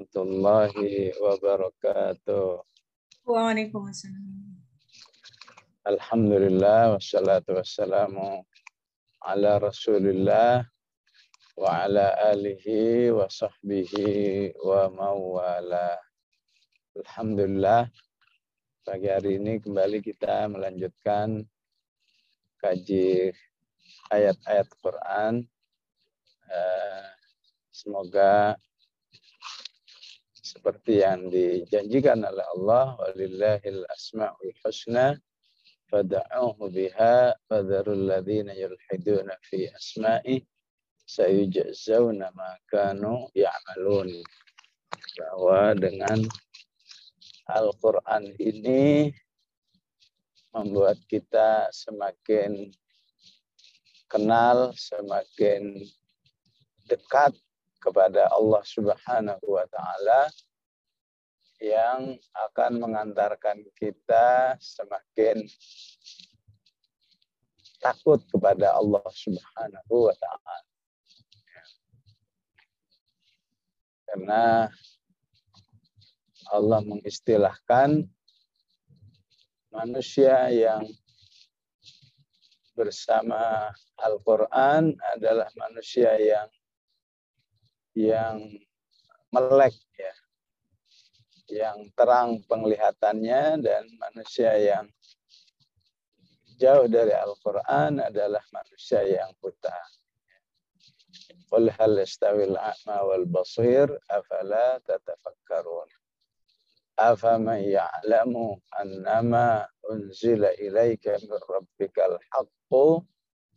warahmatullahi wabarakatuh. Waalaikumsalam. Alhamdulillah wassalatu wassalamu ala Rasulillah wa ala alihi wa sahbihi wa mawala. Alhamdulillah, pagi hari ini kembali kita melanjutkan kaji ayat-ayat Quran. Semoga seperti yang dijanjikan oleh Allah, walillahil asma'ul husna fad'uhu biha fadharul ladzina yulhiduna fi asma'i sayujzawna ma kanu ya'malun. Bahwa dengan Al-Quran ini membuat kita semakin kenal, semakin dekat kepada Allah Subhanahu wa Ta'ala, yang akan mengantarkan kita semakin takut kepada Allah Subhanahu wa Ta'ala. Karena Allah mengistilahkan manusia yang bersama Al-Quran adalah manusia yang melek, ya, yang terang penglihatannya, dan manusia yang jauh dari Al-Quran adalah manusia yang buta. Qul hal yastawil a'ma wal basir afala tatafakkarun. Afaman ya'lamu annama unzila ilaika min rabbikal haqqu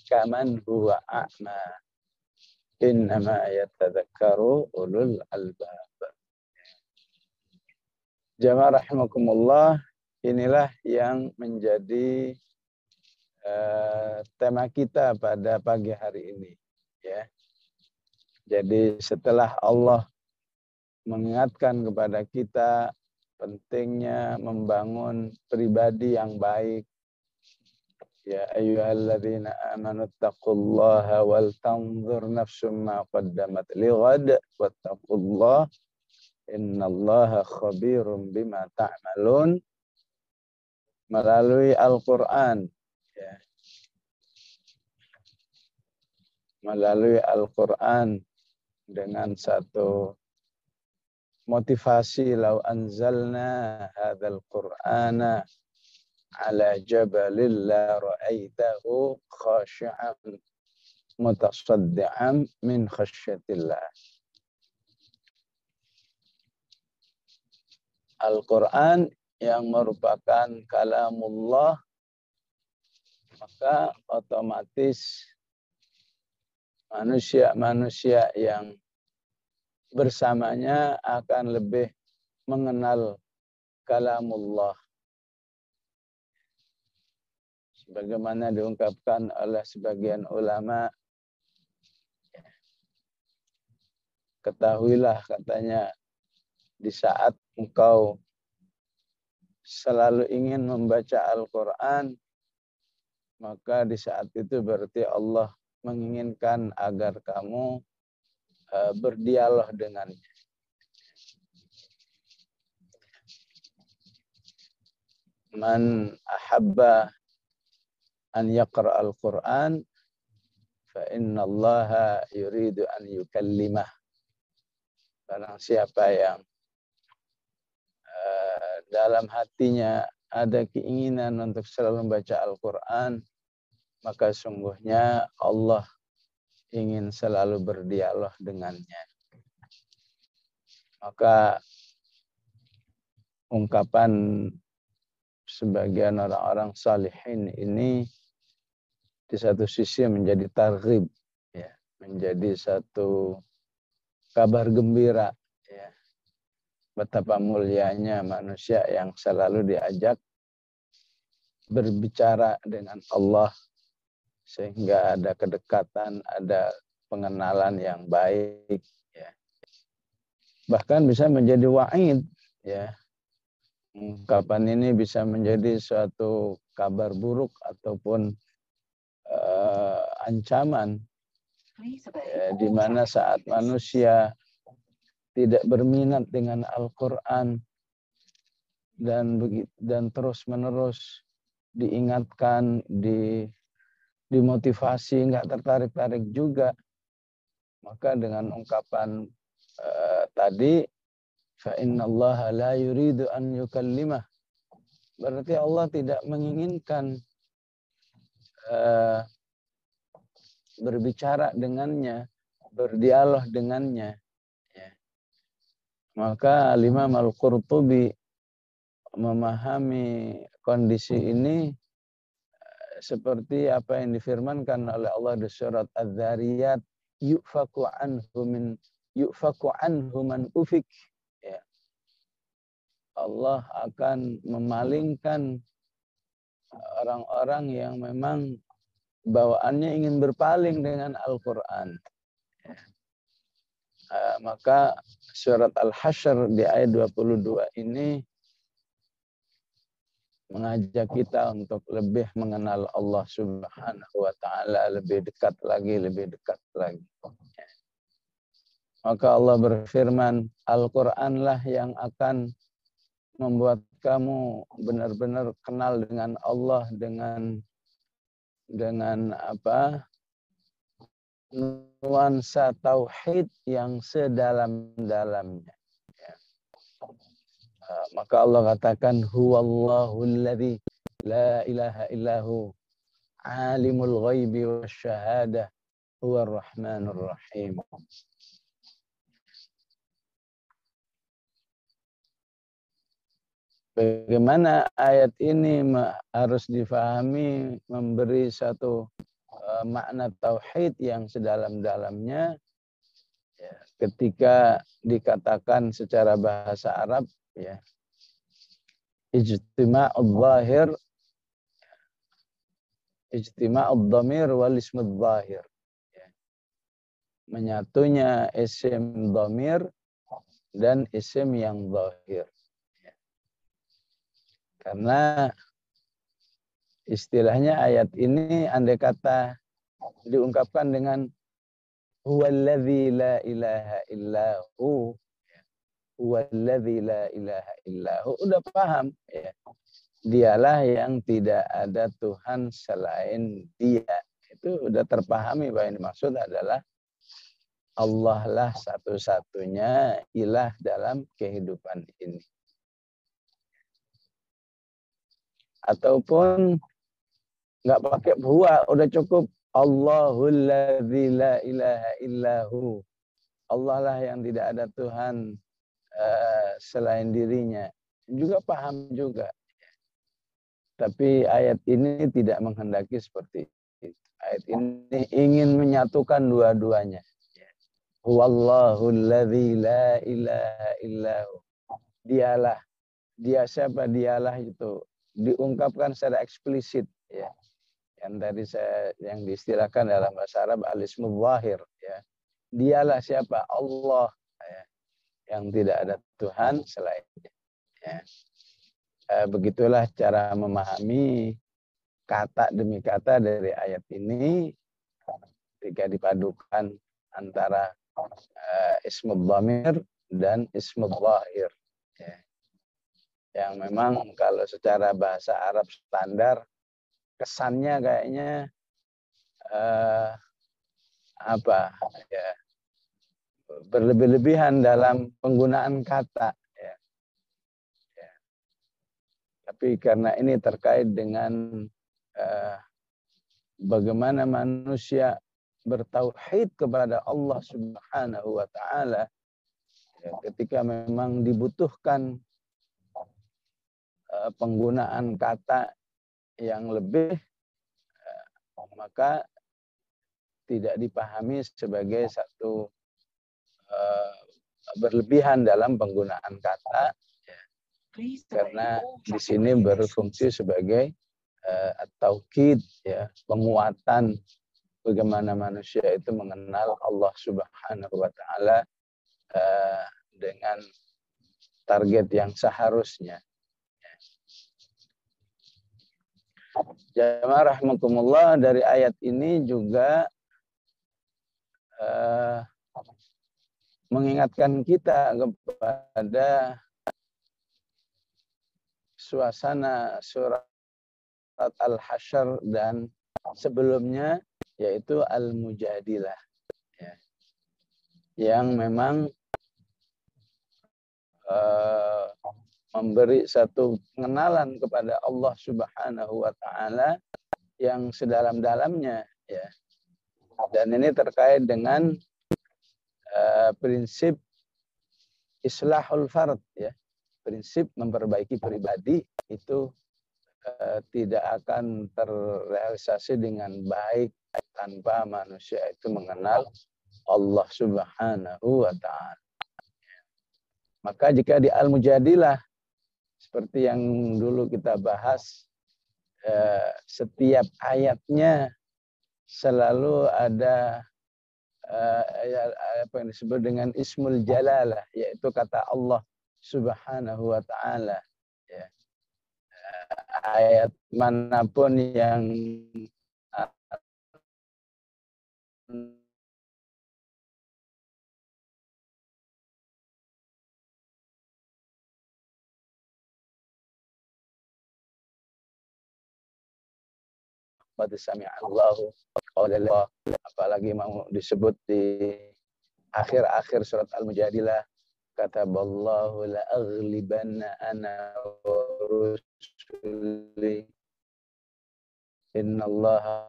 kaman huwa a'ma. Innama yatadzakkaru ulul albab. Jamaah rahimakumullah, inilah yang menjadi tema kita pada pagi hari ini, ya. Jadi setelah Allah mengingatkan kepada kita pentingnya membangun pribadi yang baik, ya ayyuhalladzina amanu taqullaha wal tanzur nafsum ma qaddamat lighad wattaqullaha innallaha khabirum bima ta'malun. Melalui Al-Quran, ya. Melalui Al-Quran dengan satu motivasi, lau anzalna hadzal qur'ana ala jabalin la ra'aitahu khashi'an mutasaddian min khasyatillah. Al-Quran yang merupakan kalamullah, maka otomatis manusia-manusia yang bersamanya akan lebih mengenal kalamullah. Sebagaimana diungkapkan oleh sebagian ulama, ketahuilah, katanya, di saat engkau selalu ingin membaca Al-Quran, maka di saat itu berarti Allah menginginkan agar kamu berdialog dengannya. Man ahabba an yaqra al-Quran fa inna Allah yuridu an yukallimah. Barang siapa yang dalam hatinya ada keinginan untuk selalu membaca Al-Quran, maka sungguhnya Allah ingin selalu berdialog dengannya. Maka ungkapan sebagian orang-orang salihin ini di satu sisi menjadi targhib, ya, menjadi satu kabar gembira, ya, betapa mulianya manusia yang selalu diajak berbicara dengan Allah, sehingga ada kedekatan, ada pengenalan yang baik, ya. Bahkan bisa menjadi wa'id, ya. Ungkapan ini bisa menjadi suatu kabar buruk ataupun ancaman, ya, di mana saat manusia tidak berminat dengan Al-Quran dan terus-menerus diingatkan, dimotivasi, nggak tertarik-tarik juga, maka dengan ungkapan tadi, fa innallaha la yuridu an yukallimah, berarti Allah tidak menginginkan berbicara dengannya, berdialog dengannya. Ya. Maka Imam Al-Qurtubi memahami kondisi ini seperti apa yang difirmankan oleh Allah di surat Az-Zariyat, yufaku anhu man ufik. Ya. Allah akan memalingkan orang-orang yang memang bawaannya ingin berpaling dengan Al-Quran. Ya. Maka surat Al-Hasyr di ayat 22 ini mengajak kita untuk lebih mengenal Allah Subhanahu wa Ta'ala, lebih dekat lagi. Maka Allah berfirman, Al-Quranlah yang akan membuat kamu benar-benar kenal dengan Allah dengan nuansa tauhid yang sedalam-dalamnya. Maka Allah katakan, huwallahu alladzi la ilaha illahu alimul ghaibi wasyahadah huwar rahmanur rahim. Bagaimana ayat ini harus difahami, memberi satu makna tauhid yang sedalam-dalamnya. Ya, ketika dikatakan secara bahasa Arab, ya, ijtima'ud zahir, ijtima'ud dhamir wal ismud zahir. Ya. Menyatunya isim dhamir dan isim yang zahir. Ya. Karena istilahnya ayat ini andai kata diungkapkan dengan huwallazi la ilaha illahu, huwallazi la ilaha illahu, udah paham, ya. Dialah yang tidak ada Tuhan selain Dia. Itu udah terpahami bahwa yang dimaksud adalah Allah lah satu-satunya ilah dalam kehidupan ini. Ataupun nggak pakai huwa, udah cukup Allahul ladzi la ilaha illahu. Allah lah yang tidak ada Tuhan selain dirinya. Juga paham juga. Tapi ayat ini tidak menghendaki seperti itu. Ayat ini ingin menyatukan dua-duanya. Huwallahul ladzi la ilaha illahu. Dialah. Dia siapa? Dialah itu diungkapkan secara eksplisit, ya. Yang tadi yang diistilahkan dalam bahasa Arab al-ismul zahir, ya. Dialah siapa? Allah, ya. Yang tidak ada Tuhan selainnya. Ya. Begitulah cara memahami kata demi kata dari ayat ini ketika dipadukan antara ismul dhamir dan ismul zahir. Ya. Yang memang kalau secara bahasa Arab standar kesannya kayaknya ya, berlebih-lebihan dalam penggunaan kata. Ya. Ya. Tapi karena ini terkait dengan bagaimana manusia bertauhid kepada Allah Subhanahu wa Ta'ala, ya, ketika memang dibutuhkan penggunaan kata yang lebih, maka tidak dipahami sebagai satu berlebihan dalam penggunaan kata, ya. Karena di sini berfungsi sebagai taukid, ya, penguatan bagaimana manusia itu mengenal Allah Subhanahu wa Ta'ala dengan target yang seharusnya. Jamaah rahimakumullah, dari ayat ini juga mengingatkan kita kepada suasana surat Al-Hasyr dan sebelumnya, yaitu Al-Mujadilah, ya, yang memang memberi satu pengenalan kepada Allah Subhanahu wa Ta'ala yang sedalam-dalamnya, ya. Dan ini terkait dengan prinsip islahul fard, ya. Prinsip memperbaiki pribadi itu tidak akan terrealisasi dengan baik tanpa manusia itu mengenal Allah Subhanahu wa Ta'ala. Maka jika di Al-Mujadilah, seperti yang dulu kita bahas, setiap ayatnya selalu ada apa yang disebut dengan Ismul Jalalah, yaitu kata Allah Subhanahu wa Ta'ala. Ya. Ayat manapun yang Allahu qawlallah, apalagi mau disebut di akhir-akhir surat Al-Mujadilah, kataballahu la aghlibanna ana wa rusuli innallaha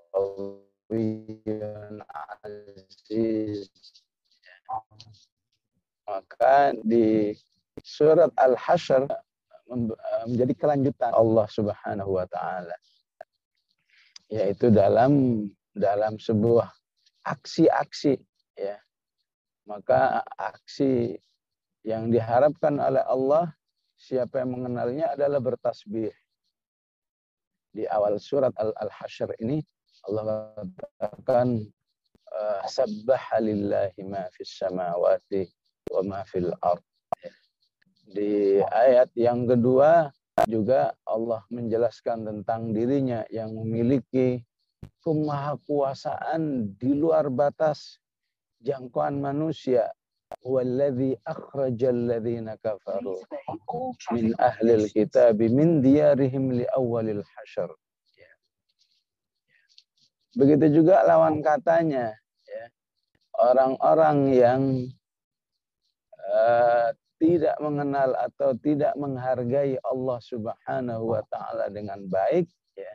qawiyyun aziz. Maka di surat Al-Hasyr menjadi kelanjutan Allah Subhanahu wa Ta'ala, yaitu dalam sebuah aksi-aksi, ya. Maka aksi yang diharapkan oleh Allah, siapa yang mengenalnya adalah bertasbih. Di awal surat Al-Hasyr ini Allah katakan sabbaha lillahi ma fis samawati wa ma fil ardh. Di ayat yang kedua juga Allah menjelaskan tentang dirinya yang memiliki kemahakuasaan di luar batas jangkauan manusia. Walladzi akhrajal ladzina kafaru min ahlil kitab min diyarihim li awwalil hasyr. Begitu juga lawan katanya, ya. Orang-orang yang tidak mengenal atau tidak menghargai Allah Subhanahu wa Ta'ala dengan baik, ya,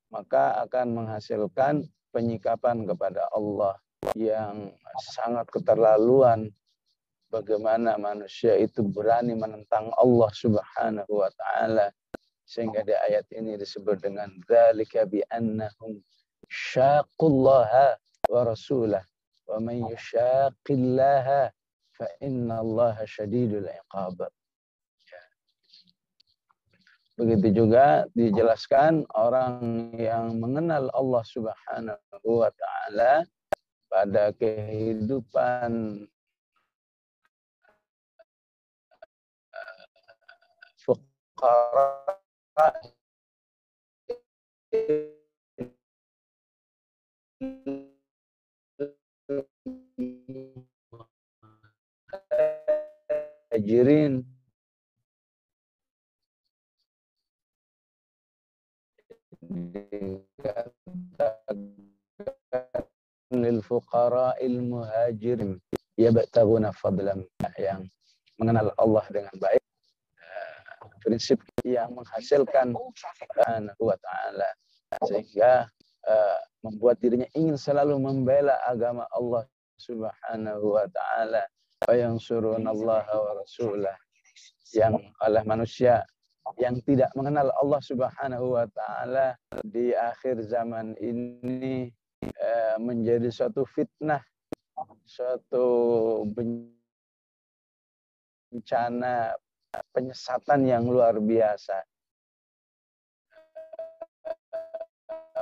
maka akan menghasilkan penyikapan kepada Allah yang sangat keterlaluan. Bagaimana manusia itu berani menentang Allah Subhanahu wa Ta'ala, sehingga di ayat ini disebut dengan dzalika bi annahum syaqullaha wa rasulah wa man yushaqillaha fa innallaha syadidul iqab. Begitu juga dijelaskan orang yang mengenal Allah Subhanahu wa Ta'ala pada kehidupan fuqara hajirin lil fuqara'il muhajirin yabtaguna fadlan, yang mengenal Allah dengan baik, prinsip yang menghasilkan Subhanahu wa Ta'ala, sehingga membuat dirinya ingin selalu membela agama Allah Subhanahu wa Ta'ala, wa yansurunallaha wa rasulah, yang oleh manusia yang tidak mengenal Allah Subhanahu wa Ta'ala di akhir zaman ini menjadi suatu fitnah, suatu bencana penyesatan yang luar biasa.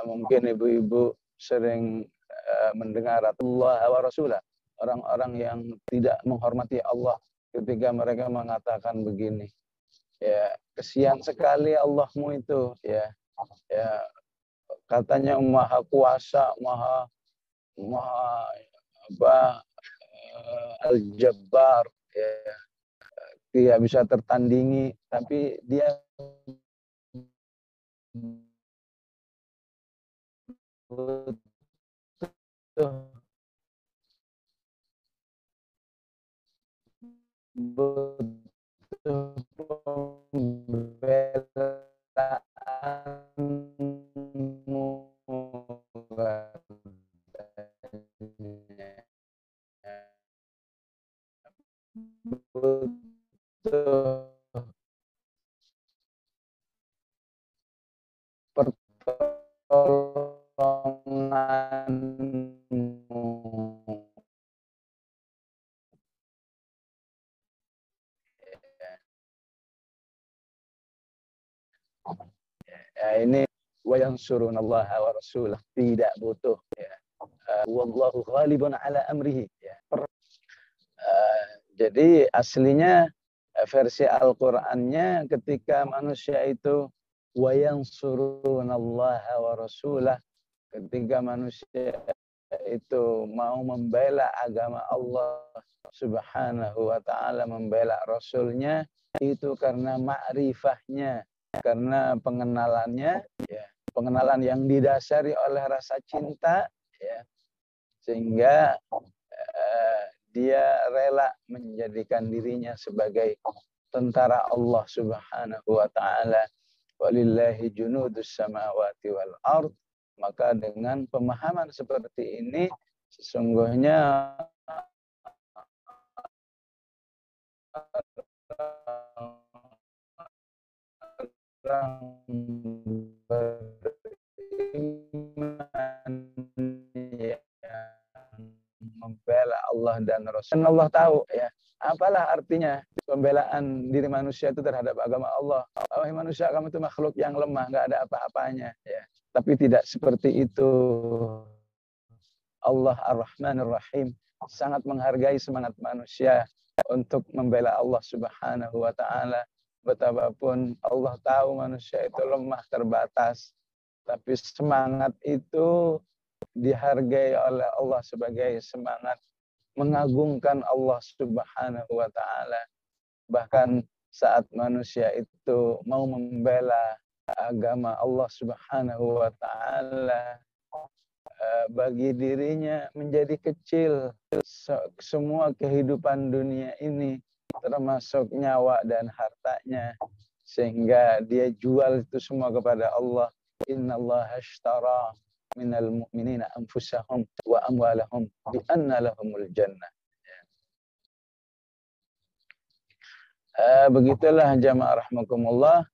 Mungkin ibu-ibu sering mendengar Allah wa Rasulah, orang-orang yang tidak menghormati Allah ketika mereka mengatakan begini, ya, kesian sekali Allahmu itu, ya, katanya maha kuasa, maha Al-Jabbar, ya, tidak bisa tertandingi, tapi dia butuh pembelaanmu katanya. Butuh pertolonganmu. Ya, ini wa yansurunallaha wa rasulah, tidak butuh, ya. Wallahu ghalibun ala amrihi, ya. Jadi aslinya versi Al-Qur'annya ketika manusia itu wa yansurunallaha wa rasulah, ketika manusia itu mau membela agama Allah Subhanahu wa ta'ala, membela Rasulnya, itu karena ma'rifahnya, karena pengenalannya, ya, pengenalan yang didasari oleh rasa cinta, ya, sehingga dia rela menjadikan dirinya sebagai tentara Allah Subhanahu wa ta'ala. Walillahi junudus samawati wal ard. Maka dengan pemahaman seperti ini, sesungguhnya orang beriman yang membela Allah dan Rasul. Allah tahu, ya, apalah artinya pembelaan diri manusia itu terhadap agama Allah. Wahai manusia, kamu itu makhluk yang lemah, nggak ada apa-apanya, ya. Tapi tidak seperti itu. Allah Ar-Rahman Ar-Rahim sangat menghargai semangat manusia untuk membela Allah Subhanahu wa ta'ala. Betapapun Allah tahu manusia itu lemah, terbatas, tapi semangat itu dihargai oleh Allah sebagai semangat mengagungkan Allah Subhanahu wa ta'ala. Bahkan saat manusia itu mau membela agama Allah Subhanahu wa ta'ala, bagi dirinya menjadi kecil semua kehidupan dunia ini, termasuk nyawa dan hartanya, sehingga dia jual itu semua kepada Allah. Innallaha ashtara minal mu'minina anfusahum wa amwalahum bi anna lahumul jannah. Begitulah jamaah rahmakumullah,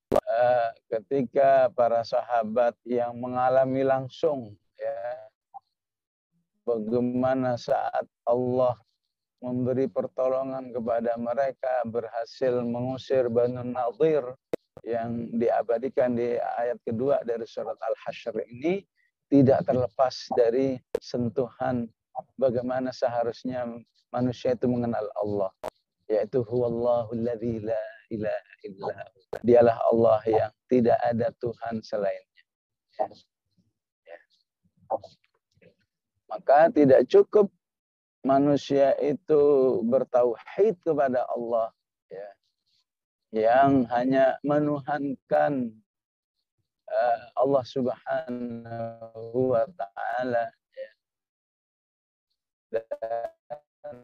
ketika para sahabat yang mengalami langsung, ya, bagaimana saat Allah memberi pertolongan kepada mereka, berhasil mengusir Banu Nadir yang diabadikan di ayat kedua dari surat Al-Hasyr ini, tidak terlepas dari sentuhan bagaimana seharusnya manusia itu mengenal Allah, yaitu huwallahu alladzi la ilaha illa hu. Dialah Allah yang tidak ada Tuhan selainnya. Ya. Maka tidak cukup manusia itu bertauhid kepada Allah, ya, yang hanya menuhankan Allah Subhanahu wa ta'ala, ya, dan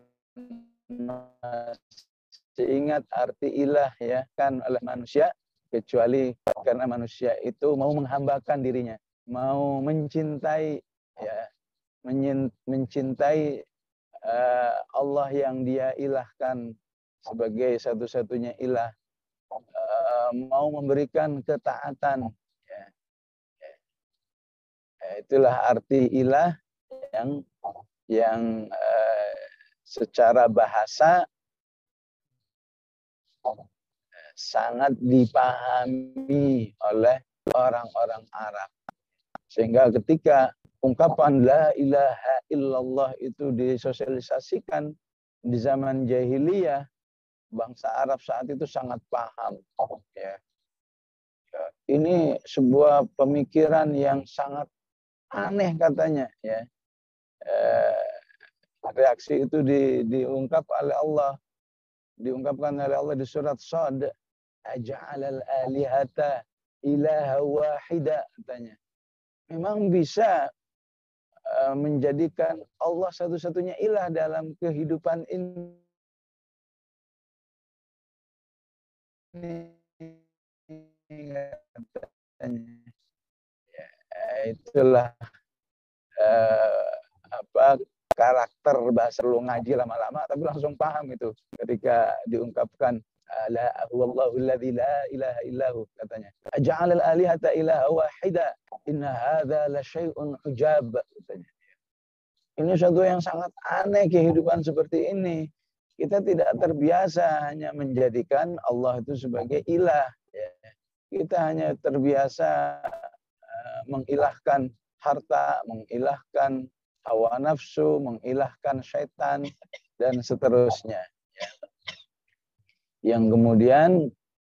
ingat arti ilah, ya, kan oleh manusia, kecuali karena manusia itu mau menghambakan dirinya, mau mencintai, ya, mencintai Allah yang dia ilahkan sebagai satu-satunya ilah, mau memberikan ketaatan, ya. Itulah arti ilah yang secara bahasa sangat dipahami oleh orang-orang Arab. Sehingga ketika ungkapan la ilaha illallah itu disosialisasikan di zaman jahiliyah, bangsa Arab saat itu sangat paham, ya. Ini sebuah pemikiran yang sangat aneh katanya, ya. reaksi itu diungkap oleh Allah. Diungkapkan oleh Allah di surat Shad. Aja'alal alihata ilaha wahida, katanya. Memang bisa menjadikan Allah satu-satunya ilah dalam kehidupan ini. Ya, itulah karakter bahasa, lu ngaji lama-lama tapi langsung paham itu ketika diungkapkan la huwallahu alladzi la ilaha illahu, katanya aja'alal alihata ilaha wahida inna hadza la syai'un ujab, katanya. Ini suatu yang sangat aneh kehidupan seperti ini. Kita tidak terbiasa hanya menjadikan Allah itu sebagai ilah. Ya. Kita hanya terbiasa mengilahkan harta, mengilahkan hawa nafsu, mengilahkan syaitan, dan seterusnya. Ya. Yang kemudian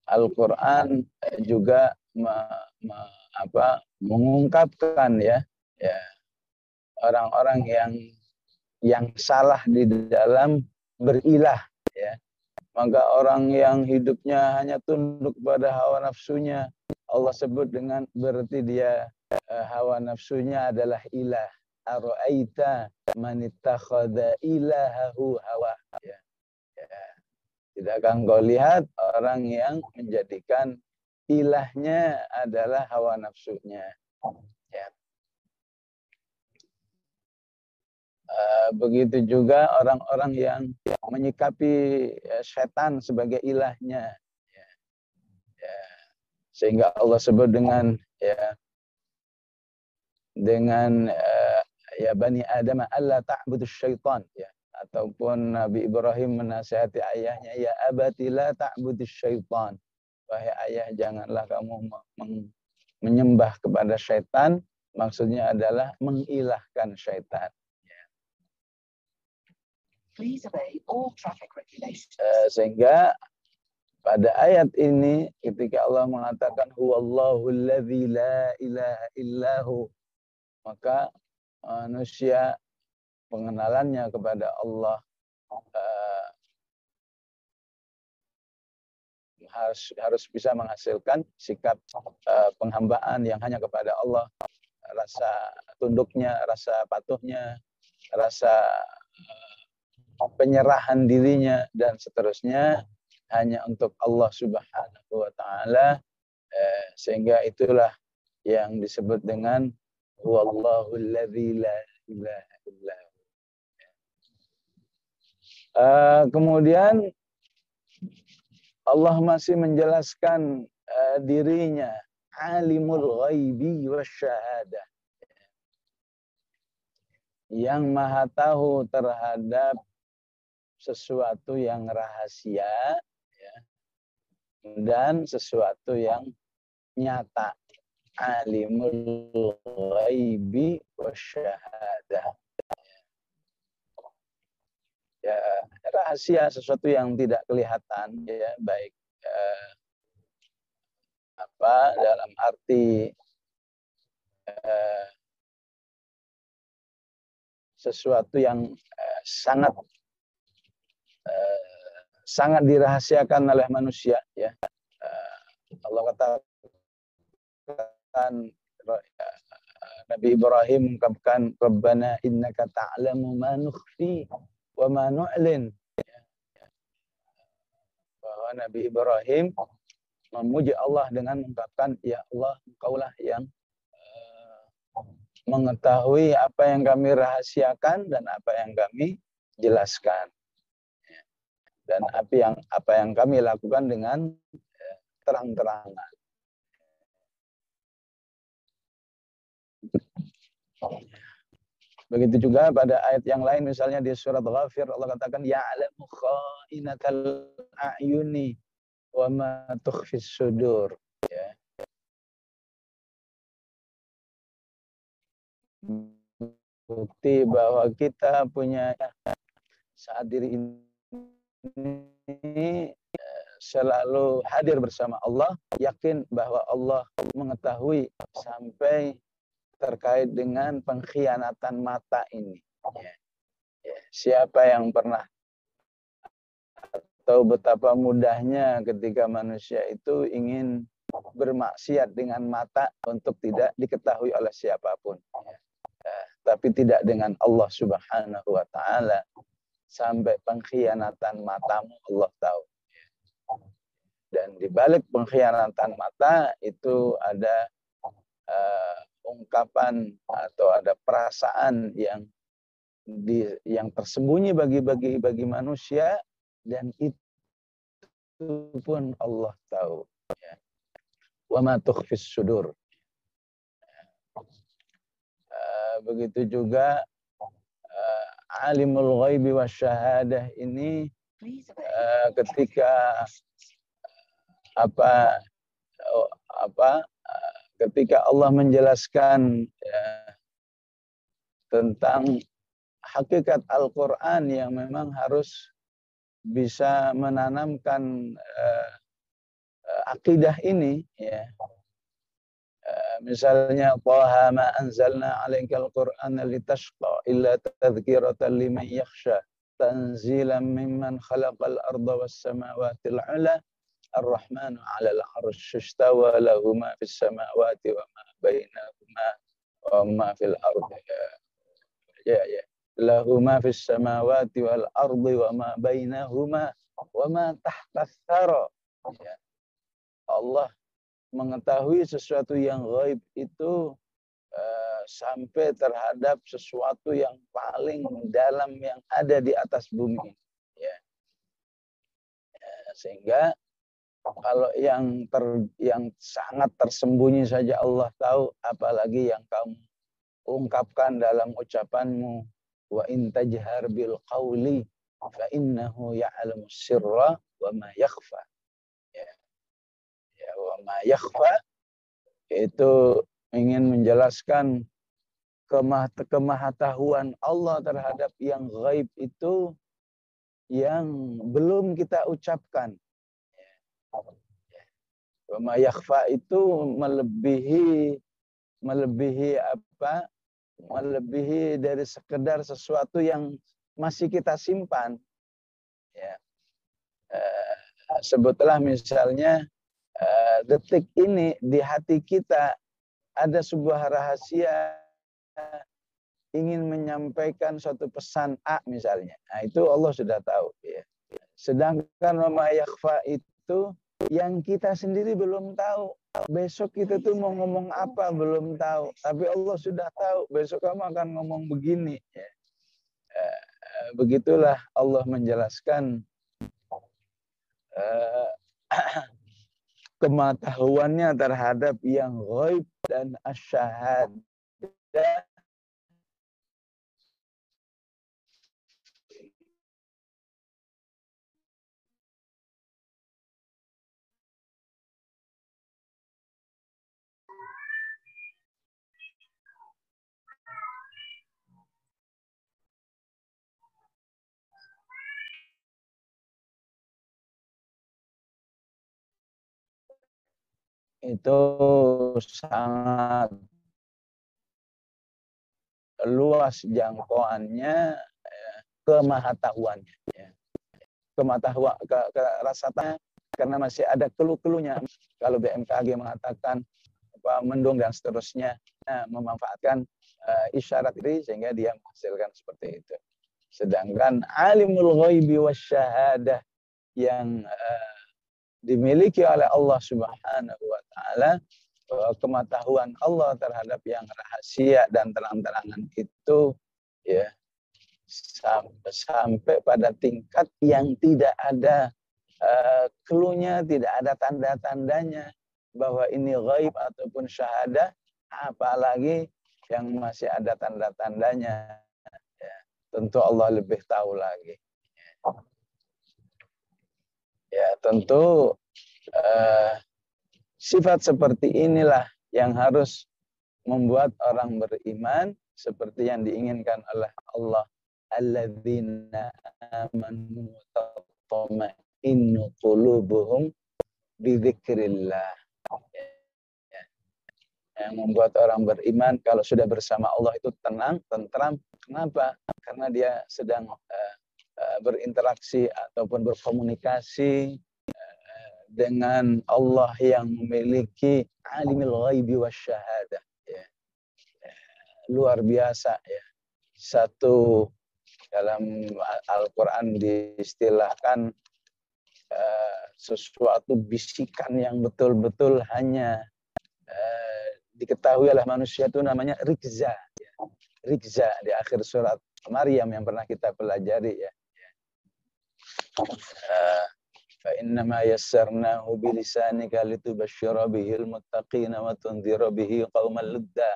Al-Quran juga mengungkapkan ya orang-orang yang salah di dalam berilah, ya. Maka orang yang hidupnya hanya tunduk pada hawa nafsunya, Allah sebut dengan berarti dia hawa nafsunya adalah ilah. Ara'aita man ittakhadha ilahahu hawa. Ya. Ya. Tidakkah engkau lihat orang yang menjadikan ilahnya adalah hawa nafsunya? Ya. Begitu juga orang-orang yang menyikapi setan sebagai ilahnya. Ya. Ya. Sehingga Allah sebut dengan ya bani Adam alla ta'budus syaitan, ya. Ataupun Nabi Ibrahim menasihati ayahnya, ya abati la ta'budus syaitan. Wahai ayah, janganlah kamu menyembah kepada syaitan. Maksudnya adalah mengilahkan syaitan. Please obey all traffic regulations. Sehingga pada ayat ini ketika Allah mengatakan huwallahu alladzi la ilaha illahu, maka manusia pengenalannya kepada Allah harus bisa menghasilkan sikap penghambaan yang hanya kepada Allah, rasa tunduknya, rasa patuhnya, rasa penyerahan dirinya, dan seterusnya hanya untuk Allah Subhanahu wa Ta'ala. Sehingga itulah yang disebut dengan wallahu alladzi la ilaha illa hu. Kemudian Allah masih menjelaskan dirinya alimul ghaibi wasyahadah, yang maha tahu terhadap sesuatu yang rahasia, ya, dan sesuatu yang nyata. Alimul ghaibi wasyahadah. Ya, rahasia, sesuatu yang tidak kelihatan, ya, baik dalam arti sesuatu yang sangat dirahasiakan oleh manusia, ya. Allah katakan, Nabi Ibrahim mengungkapkan Rabbana innaka ta'lamu ma nukhfi wa ma nu'lin. Bahwa Nabi Ibrahim memuji Allah dengan mengungkapkan, ya Allah, Engkaulah yang mengetahui apa yang kami rahasiakan dan apa yang kami jelaskan. Dan apa yang kami lakukan dengan terang-terangan. Begitu juga pada ayat yang lain, misalnya di surat Ghafir, Allah katakan ya'lamu kha'inatal a'yuni wa ma tukhfis sudur. Ya. Bukti bahwa kita punya saat diri ini selalu hadir bersama Allah, yakin bahwa Allah mengetahui sampai terkait dengan pengkhianatan mata ini. Ya. Ya, siapa yang pernah tahu betapa mudahnya ketika manusia itu ingin bermaksiat dengan mata untuk tidak diketahui oleh siapapun. Tapi tidak dengan Allah Subhanahu wa Ta'ala. Sampai pengkhianatan matamu Allah tahu. Dan di balik pengkhianatan mata itu ada ungkapan atau ada perasaan yang tersembunyi bagi manusia, dan itu pun Allah tahu. Wa ma tukhfis sudur. Begitu juga alimul ghaibi wasyahadah ini ketika ketika Allah menjelaskan tentang hakikat Al-Quran yang memang harus bisa menanamkan akidah ini, ya. Misalnya, Taha ma anzalna 'alaikal Qur'ana litashqa illa tadhkiratan liman yakhsha tanzilan mimman khalaqal arda was samawati al-'ula ar-rahmanu 'alal 'arsy istawa lahu ma fis samawati wa ma bainahuma wa ma fil ardi. Ya. Lahu ma fis samawati wal ardi wa ma bainahuma wa ma tahtas tsara. Ya. Allah mengetahui sesuatu yang gaib itu sampai terhadap sesuatu yang paling dalam yang ada di atas bumi. Ya. Sehingga kalau yang sangat tersembunyi saja Allah tahu, apalagi yang kamu ungkapkan dalam ucapanmu. Wa in tajhar bil qawli fa innahu ya'lamu sirra wa ma yakhfa. Ya, wa ma yakhfa itu ingin menjelaskan kemahatauan Allah terhadap yang gaib itu yang belum kita ucapkan. Wa ma yakhfa itu melebihi apa? Melebihi dari sekedar sesuatu yang masih kita simpan. Ya. Sebutlah misalnya detik ini di hati kita ada sebuah rahasia ingin menyampaikan suatu pesan A misalnya. Nah, itu Allah sudah tahu. Ya. Sedangkan wa ma yakhfa itu yang kita sendiri belum tahu. Besok kita tuh mau ngomong apa belum tahu. Tapi Allah sudah tahu. Besok kamu akan ngomong begini. Ya. Begitulah Allah menjelaskan kematahuannya terhadap yang ghaib dan asyahadah. Itu sangat luas jangkauannya, kemahatauannya. Ya. Kematahuan, rasanya karena masih ada keluh-keluhnya. Kalau BMKG mengatakan mendung dan seterusnya, memanfaatkan isyarat ini sehingga dia menghasilkan seperti itu. Sedangkan alimul ghaibi wasyahadah yang dimiliki oleh Allah Subhanahu wa Ta'ala, kematahuan Allah terhadap yang rahasia dan terang-terangan itu, ya, sampai pada tingkat yang tidak ada cluenya, tidak ada tanda-tandanya bahwa ini ghaib ataupun syahadah, apalagi yang masih ada tanda-tandanya. Ya, tentu Allah lebih tahu lagi. Ya, tentu sifat seperti inilah yang harus membuat orang beriman seperti yang diinginkan oleh Allah. Alladzina amanu tatma'innu qulubuhum bidzikrillah. Yang membuat orang beriman kalau sudah bersama Allah itu tenang, tentram. Kenapa? Karena dia sedang berinteraksi ataupun berkomunikasi dengan Allah yang memiliki alimul ghaibi wasyahadah. Ya. Luar biasa ya. Satu dalam Al-Quran diistilahkan sesuatu bisikan yang betul-betul hanya diketahui oleh manusia itu namanya rikza. Ya. Rikza di akhir surat Maryam yang pernah kita pelajari ya. فإنما يسرناه بلسانك لتبشر به المتقين وتنذر به قوما لدا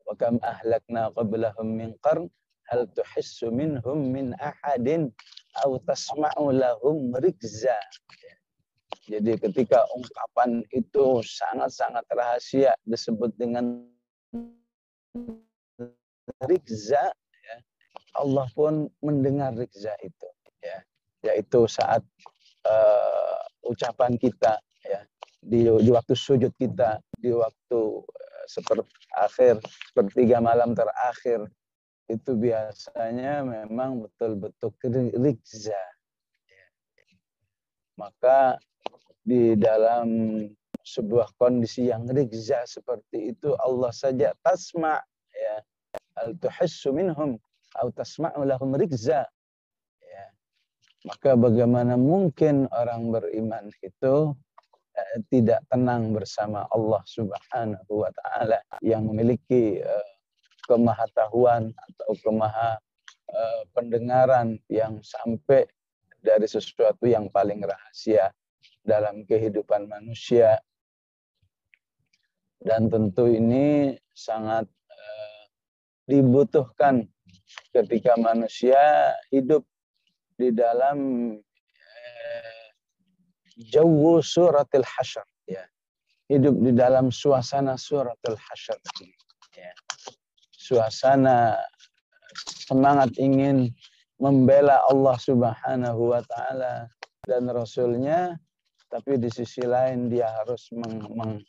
وكم أهلكنا قبلهم من قرن هل تحس منهم من أحد أو تسمع لهم ركزا. Jadi ketika ungkapan itu sangat-sangat rahasia disebut dengan rikza, ya, Allah pun mendengar rikza itu, ya, yaitu saat ucapan kita, ya, di waktu sujud kita, di waktu sepertiga malam terakhir itu biasanya memang betul-betul rikza. Maka di dalam sebuah kondisi yang rikza seperti itu Allah saja tasma, ya, al tuhissu minhum atau tasma'u lahum rikza, ya. Maka bagaimana mungkin orang beriman itu tidak tenang bersama Allah Subhanahu wa taala yang memiliki kemahatauan atau pendengaran yang sampai dari sesuatu yang paling rahasia dalam kehidupan manusia. Dan tentu ini sangat dibutuhkan ketika manusia hidup di dalam jawu suratil hasyr, ya. Hidup di dalam suasana suratul hasyr, ya. Suasana semangat ingin membela Allah Subhanahu wa taala dan Rasulnya, tapi di sisi lain dia harus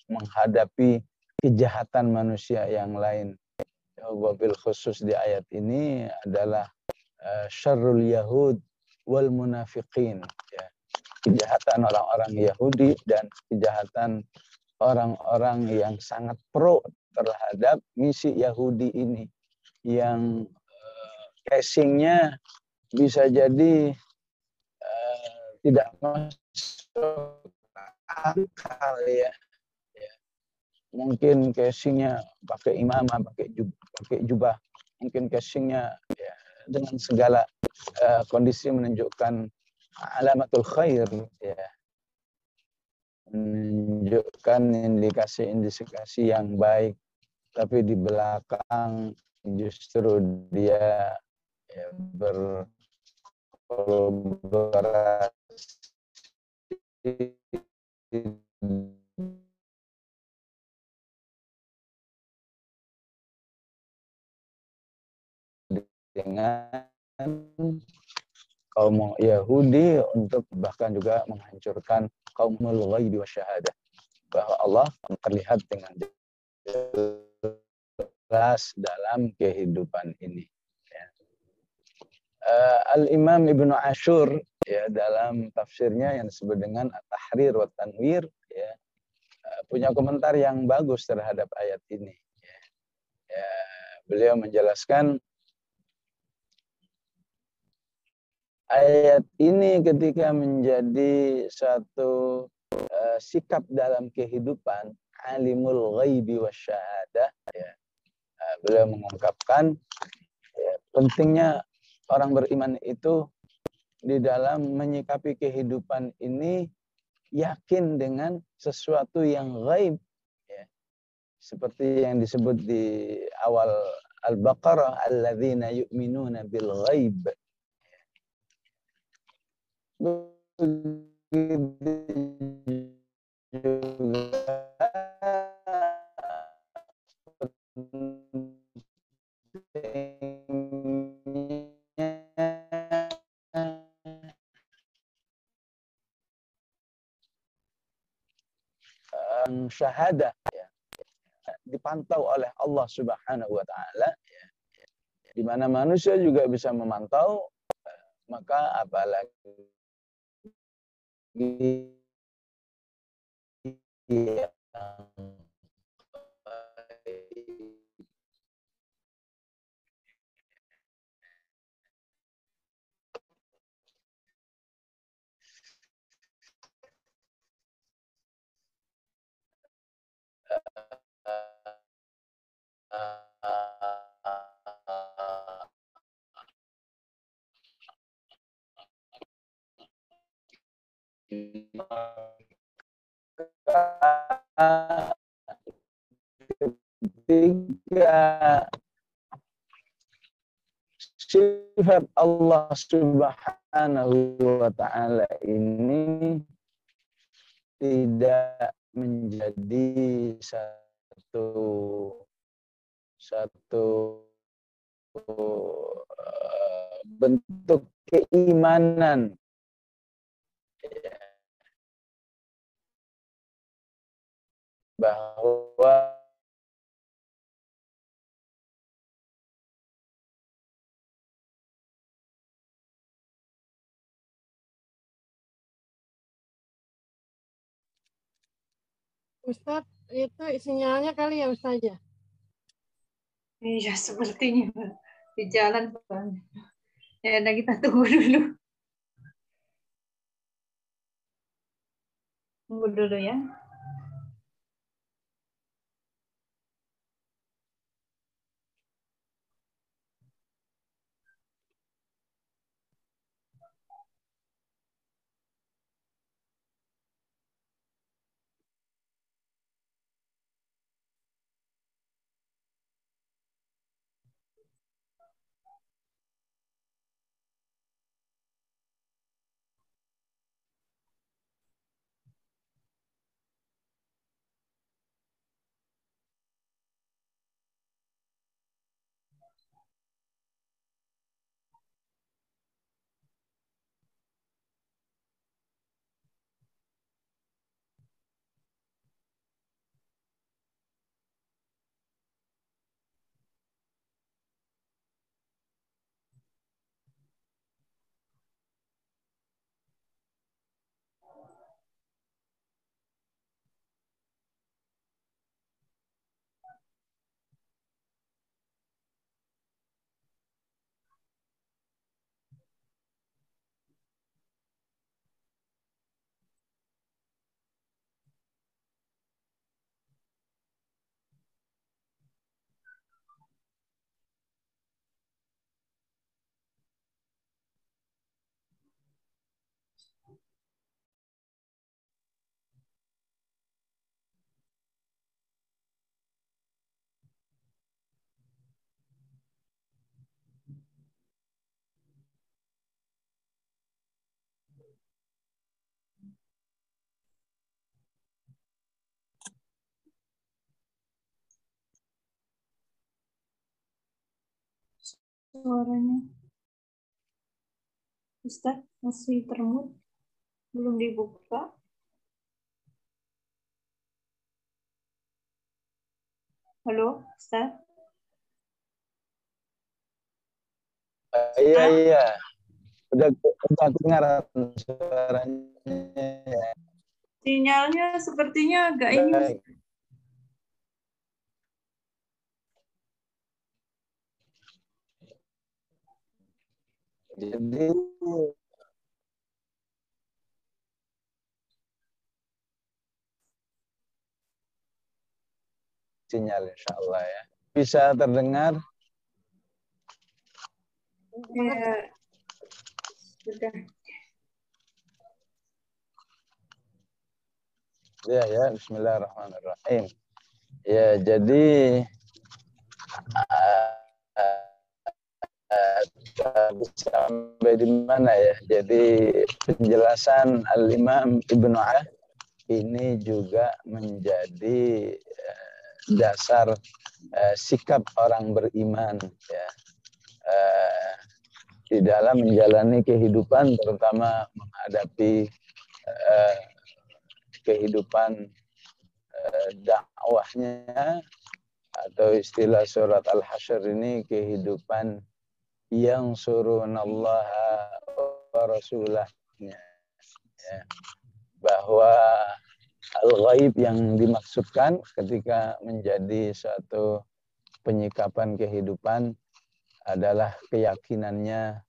menghadapi kejahatan manusia yang lain. Wabil khusus di ayat ini adalah syarrul yahud wal munafiqin, ya. Kejahatan orang-orang Yahudi dan kejahatan orang-orang yang sangat pro terhadap misi Yahudi ini, yang casingnya bisa jadi tidak masuk akal, ya. Mungkin casingnya pakai imamah, pakai jubah, mungkin casingnya, ya, dengan segala kondisi menunjukkan alamatul khair, ya, menunjukkan indikasi-indikasi yang baik, tapi di belakang justru dia, ya, berkolaborasi dengan kaum Yahudi untuk bahkan juga menghancurkan kaumul ghaibi wasyahadah, bahwa Allah terlihat dengan jelas dalam kehidupan ini, ya. Al-Imam Ibnu Ashur, ya, dalam tafsirnya yang disebut dengan At-Tahrir wa Tanwir, ya, punya komentar yang bagus terhadap ayat ini, ya. Ya, beliau menjelaskan ayat ini ketika menjadi satu sikap dalam kehidupan alimul ghaibi wasyahadah, ya, beliau mengungkapkan, ya, pentingnya orang beriman itu di dalam menyikapi kehidupan ini yakin dengan sesuatu yang ghaib, ya. Seperti yang disebut di awal Al-Baqarah, alladzina yu'minuna bil ghaib. Syahadah, ya, dipantau oleh Allah Subhanahu wa taala, ya, di mana manusia juga bisa memantau, maka apalagi yang ketika sifat Allah Subhanahu wa taala ini tidak menjadi satu bentuk keimanan, bahwa Ustadz, itu sinyalnya kali ya Ustadz ya? Iya, sepertinya di jalan. Ya, udah kita tunggu dulu. Tunggu dulu ya. Suaranya Ustaz masih termute, belum dibuka. Halo, Ustaz? iya, udah dengar suaranya. Sinyalnya sepertinya agak ini. Baik. Jadi sinyal insya Allah ya. Bisa terdengar? Ya, sudah. Ya, bismillahirrahmanirrahim. Ya, jadi sampai di mana ya? Jadi penjelasan Al-Imam Ibnu Athaillah ini juga menjadi dasar sikap orang beriman ya, di dalam menjalani kehidupan, terutama menghadapi kehidupan dakwahnya atau istilah surat Al-Hasyr ini kehidupan yang surunallaha wa rasulahnya, ya. Bahwa al-ghaib yang dimaksudkan ketika menjadi suatu penyikapan kehidupan adalah keyakinannya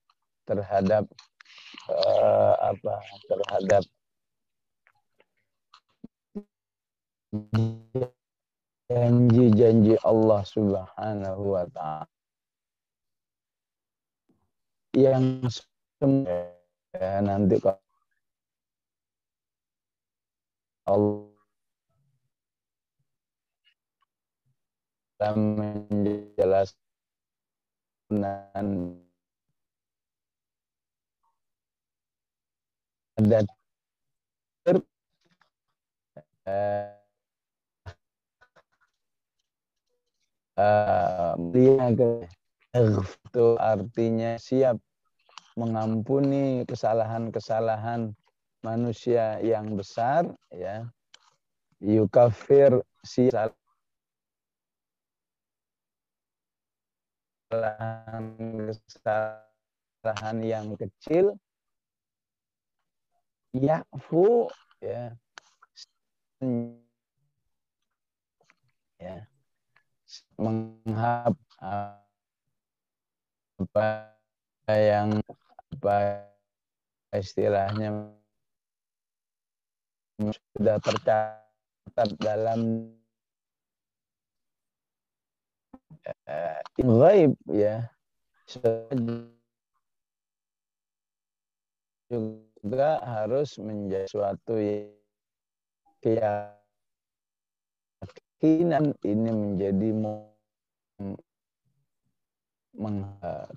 terhadap terhadap janji-janji Allah Subhanahu wa ta'ala yang nanti kalau Allah menjelaskan ada itu artinya siap mengampuni kesalahan-kesalahan manusia yang besar, ya. Yukafir si kesalahan yang kecil, ya'fu, ya, ya, menghapus apa istilahnya sudah tercatat dalam ghaib, ya, juga harus menjadi suatu keyakinan ini menjadi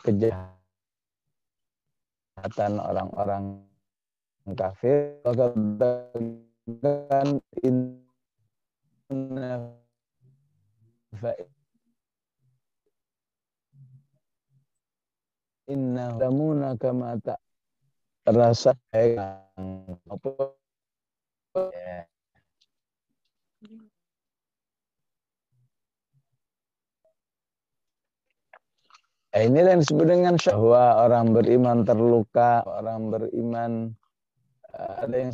kejahatan orang-orang kafir. Katakan inna lamuna kama tak rasa apa, ya. Inilah yang disebut dengan bahwa orang beriman terluka, orang beriman ada yang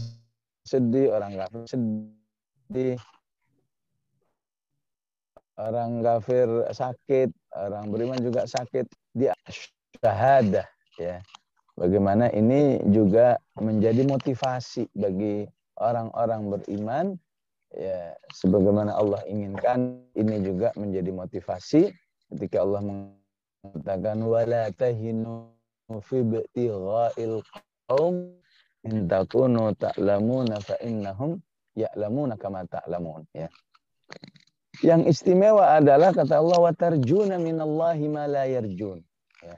sedih, orang kafir sedih, orang kafir sakit, orang beriman juga sakit. Dia syahadah, ya. Bagaimana ini juga menjadi motivasi bagi orang-orang beriman, ya, sebagaimana Allah inginkan. Ini juga menjadi motivasi ketika Allah mengatakan wala tahinu fi ibtigha'il qaum in takunu ta'lamuna fa innahum ya'lamuna kama ta'lamun, ya. Yang istimewa adalah kata Allah wa tarjuna minallahi ma la yarjun, ya.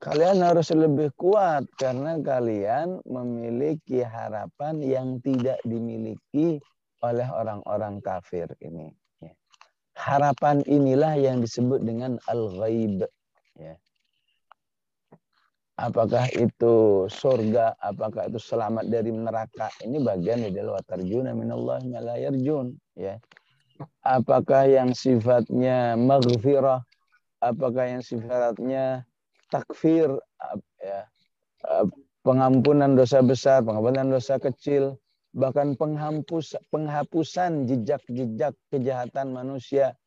Kalian harus lebih kuat karena kalian memiliki harapan yang tidak dimiliki oleh orang-orang kafir ini, ya. Harapan inilah yang disebut dengan al-ghaib, ya. Apakah itu surga, apakah itu selamat dari neraka, ini bagian dari wa tarjuna minallahi ma la yarjun, ya. Apakah yang sifatnya maghfirah, apakah yang sifatnya takfir, ya, pengampunan dosa besar, pengampunan dosa kecil, bahkan penghapusan jejak-jejak kejahatan manusia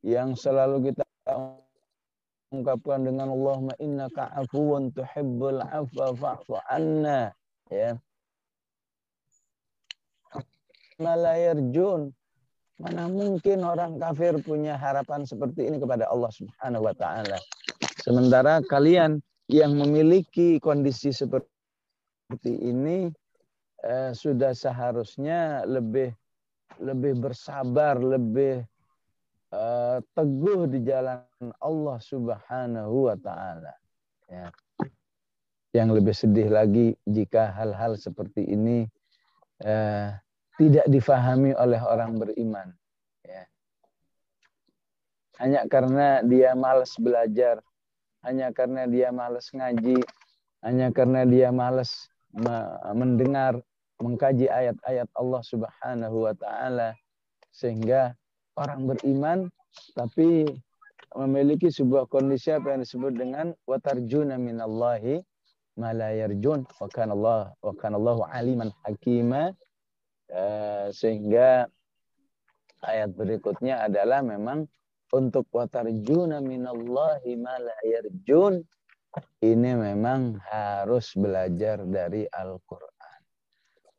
yang selalu kita ungkapkan dengan Allahumma innaka afuwun tuhibbul afwa fa'fu anna, ya. Malayarjun, mana mungkin orang kafir punya harapan seperti ini kepada Allah Subhanahu wa ta'ala. Sementara kalian yang memiliki kondisi seperti ini sudah seharusnya lebih bersabar, lebih teguh di jalan Allah Subhanahu wa ta'ala, ya. Yang lebih sedih lagi jika hal-hal seperti ini tidak difahami oleh orang beriman, ya. Hanya karena dia malas belajar, hanya karena dia malas ngaji, hanya karena dia malas mendengar, mengkaji ayat-ayat Allah Subhanahu wa ta'ala, sehingga orang beriman tapi memiliki sebuah kondisi apa yang disebut dengan watarjuna minallahi ma la yarjun wa kana Allahu aliman hakima. Sehingga ayat berikutnya adalah memang untuk watarjuna minallahi ma la yarjun, ini memang harus belajar dari Al-Qur'an.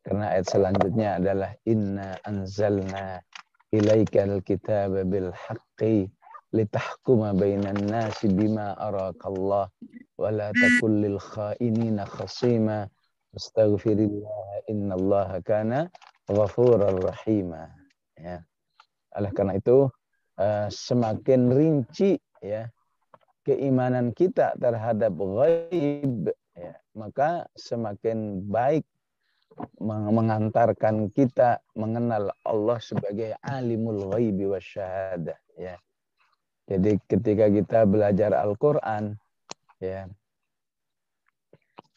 Karena ayat selanjutnya adalah inna anzalna ilaikal kitaba bil haqqi litahkuma bainan nasi bima arakallah wa la takul lil khainina khasima astaghfirillah innallaha kana ghafurar rahima. Ya. Oleh karena itu semakin rinci ya keimanan kita terhadap ghaib ya, maka semakin baik mengantarkan kita mengenal Allah sebagai alimul ghaibi wasyahadah ya. Jadi ketika kita belajar Al-Qur'an ya,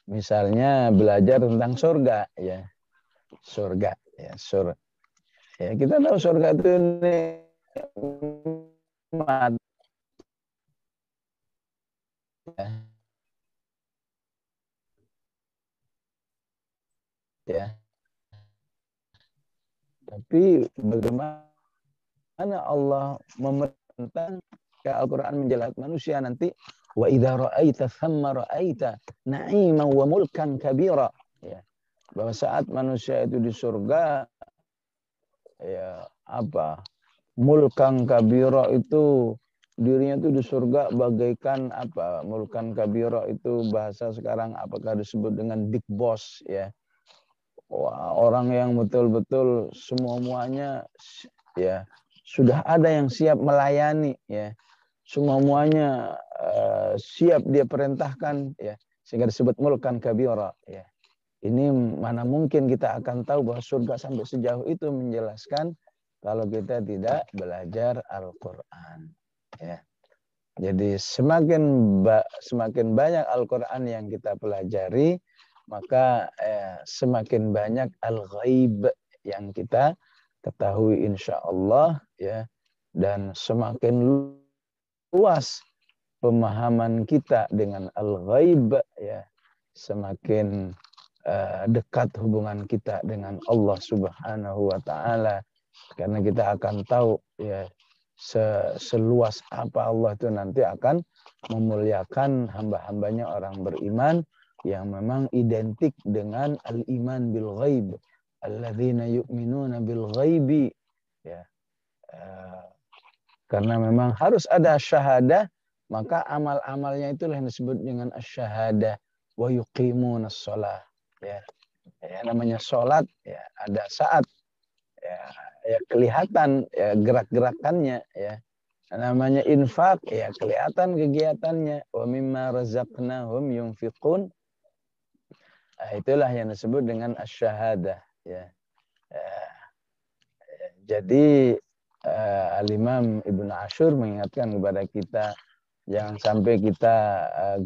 misalnya belajar tentang surga ya. Surga ya, surga. Ya, kita tahu surga itu nikmat ya. Tapi bagaimana Allah memerintahkan ke Al-Quran menjelaskan manusia nanti wa idza ra'aita thamma ra'aita na'iman wa mulkan kabira ya. Bahwa saat manusia itu di surga ya apa? Mulkan kabira itu dirinya itu di surga bagaikan apa? Mulkan kabira itu bahasa sekarang apakah disebut dengan big boss ya. Wah, orang yang betul-betul semuanya ya sudah ada yang siap melayani ya. Semuanya siap dia perintahkan ya, sehingga disebut mulkan kabira ya. Ini mana mungkin kita akan tahu bahwa surga sampai sejauh itu menjelaskan kalau kita tidak belajar Al-Qur'an ya. Jadi semakin banyak Al-Qur'an yang kita pelajari, maka semakin banyak al-ghaib yang kita ketahui insya Allah ya, dan semakin luas pemahaman kita dengan al-ghaib ya, semakin dekat hubungan kita dengan Allah Subhanahu wa taala, karena kita akan tahu ya seluas apa Allah itu nanti akan memuliakan hamba-hambanya orang beriman yang memang identik dengan al-iman bil ghaib, alladzina yu'minuna bil ghaibi ya. Karena memang harus ada syahadah, maka amal-amalnya itulah yang disebut dengan asyahadah wa yuqimunas shalah ya. Ya namanya salat ya ada saat ya kelihatan ya gerak-gerakannya ya. Namanya infak ya kelihatan kegiatannya, wa mimma razaqnahum yunfiqun. Itulah yang disebut dengan asyahadah ya. Jadi Al-Imam Ibnu Ashur mengingatkan kepada kita jangan sampai kita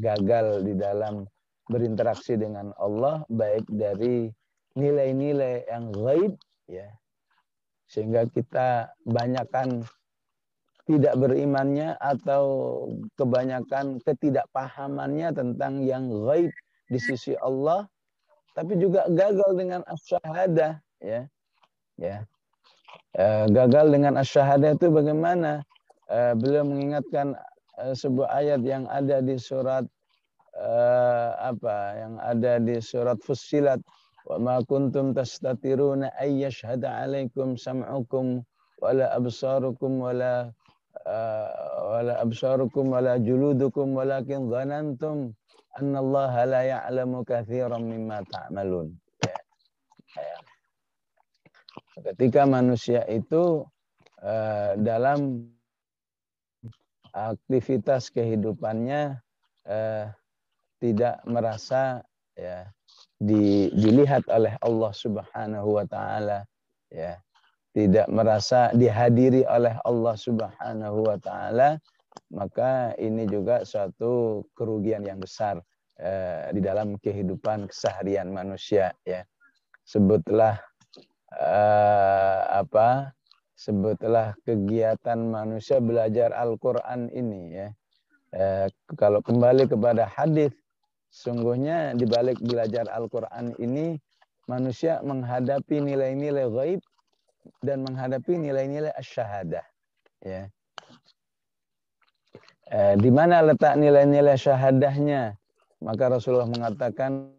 gagal di dalam berinteraksi dengan Allah baik dari nilai-nilai yang ghaib ya, sehingga kita banyakkan tidak berimannya atau kebanyakan ketidakpahamannya tentang yang ghaib di sisi Allah, tapi juga gagal dengan asyahadah ya. Ya. Gagal dengan asyahadah itu bagaimana? Beliau mengingatkan sebuah ayat yang ada di surat yang ada di surat Fussilat, wa ma kuntum tastatiruna ay yashhada alaikum sam'ukum wala absarukum wala juludukum walakin dhanantum annallaha la ya'lamu katsiran mimma ta'malun. Ketika manusia itu dalam aktivitas kehidupannya tidak merasa ya dilihat oleh Allah Subhanahu wa taala ya, tidak merasa dihadiri oleh Allah Subhanahu wa taala, maka ini juga suatu kerugian yang besar di dalam kehidupan keseharian manusia ya. Sebutlah sebutlah kegiatan manusia belajar Al-Quran ini ya. Kalau kembali kepada hadis, sungguhnya di balik belajar Al-Quran ini manusia menghadapi nilai-nilai gaib dan menghadapi nilai-nilai asy-syahadah. Ya. Di mana letak nilai-nilai syahadahnya? Maka Rasulullah mengatakan,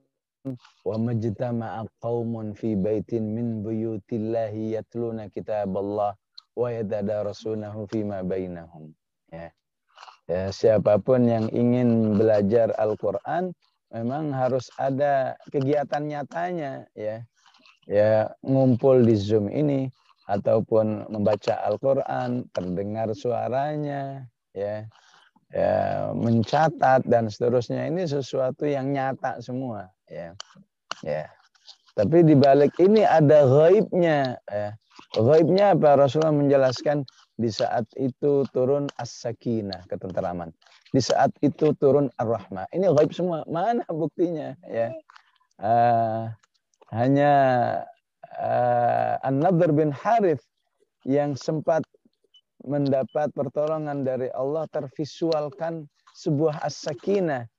wa majtama'a qaumun fi baitin min buyutillahi yatluna kitaballah wa yatadarasunahu fima bainahum. Ya. Siapapun yang ingin belajar Al-Quran memang harus ada kegiatan nyatanya ya. Ya, ngumpul di Zoom ini ataupun membaca Al-Quran, terdengar suaranya ya. Ya, mencatat dan seterusnya, ini sesuatu yang nyata semua ya. Ya. Tapi di balik ini ada ghaibnya ya. Ghaibnya apa? Rasulullah menjelaskan di saat itu turun as-sakinah, ketenteraman. Di saat itu turun ar-rahmah. Ini ghaib semua. Mana buktinya ya? Hanya An-Nadhr bin Harith yang sempat mendapat pertolongan dari Allah, tervisualkan sebuah as-sakinah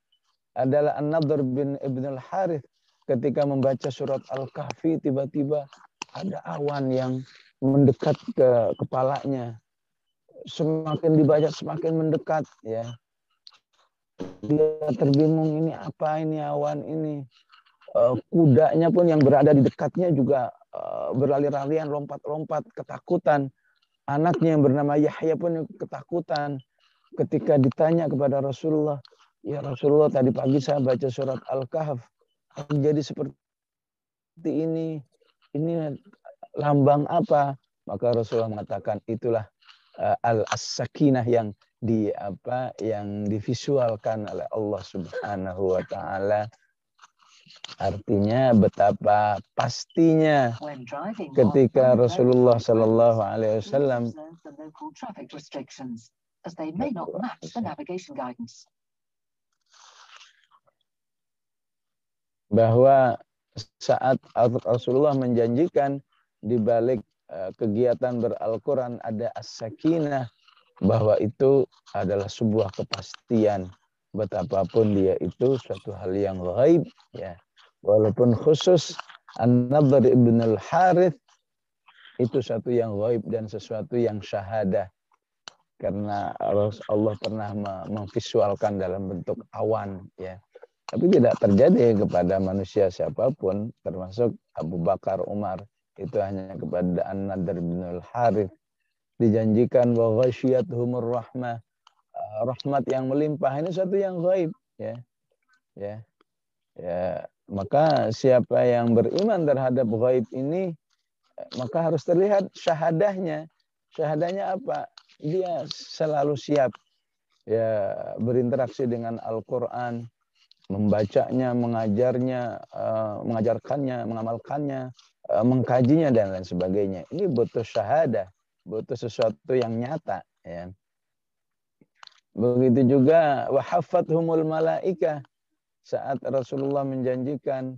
adalah An-Nadhr bin Ibn al-Harith ketika membaca surat Al-Kahfi, tiba-tiba ada awan yang mendekat ke kepalanya. Semakin dibaca semakin mendekat ya. Dia terbingung, ini apa ini awan ini? Kudanya pun yang berada di dekatnya juga berlari-larian, lompat-lompat, ketakutan. Anaknya yang bernama Yahya pun ketakutan ketika ditanya kepada Rasulullah, ya Rasulullah, tadi pagi saya baca surat Al-Kahf jadi seperti ini lambang apa? Maka Rasulullah mengatakan itulah as-sakinah yang divisualkan oleh Allah Subhanahu wa taala. Artinya betapa pastinya ketika Rasulullah Shallallahu Alaihi Wasallam bahwa saat Rasulullah menjanjikan di balik kegiatan beral-Quran ada as-sakinah, bahwa itu adalah sebuah kepastian betapapun dia itu suatu hal yang gaib ya. Walaupun khusus An-Nadhr ibn al-Harith itu satu yang gaib dan sesuatu yang syahadah. Karena Allah pernah memvisualkan dalam bentuk awan ya. Tapi tidak terjadi kepada manusia siapapun, termasuk Abu Bakar, Umar. Itu hanya kepada An-Nadhr ibn al-Harith dijanjikan bahwa ghasyiyatuhumur rahmah, rahmat yang melimpah, ini satu yang gaib ya. Ya. Ya, maka siapa yang beriman terhadap gaib ini maka harus terlihat syahadahnya. Syahadahnya apa? Dia selalu siap ya berinteraksi dengan Al-Quran, membacanya, mengajarkannya, mengamalkannya, mengkajinya dan lain sebagainya. Ini butuh syahadah, butuh sesuatu yang nyata ya. Begitu juga wahafathumul malaikah, saat Rasulullah menjanjikan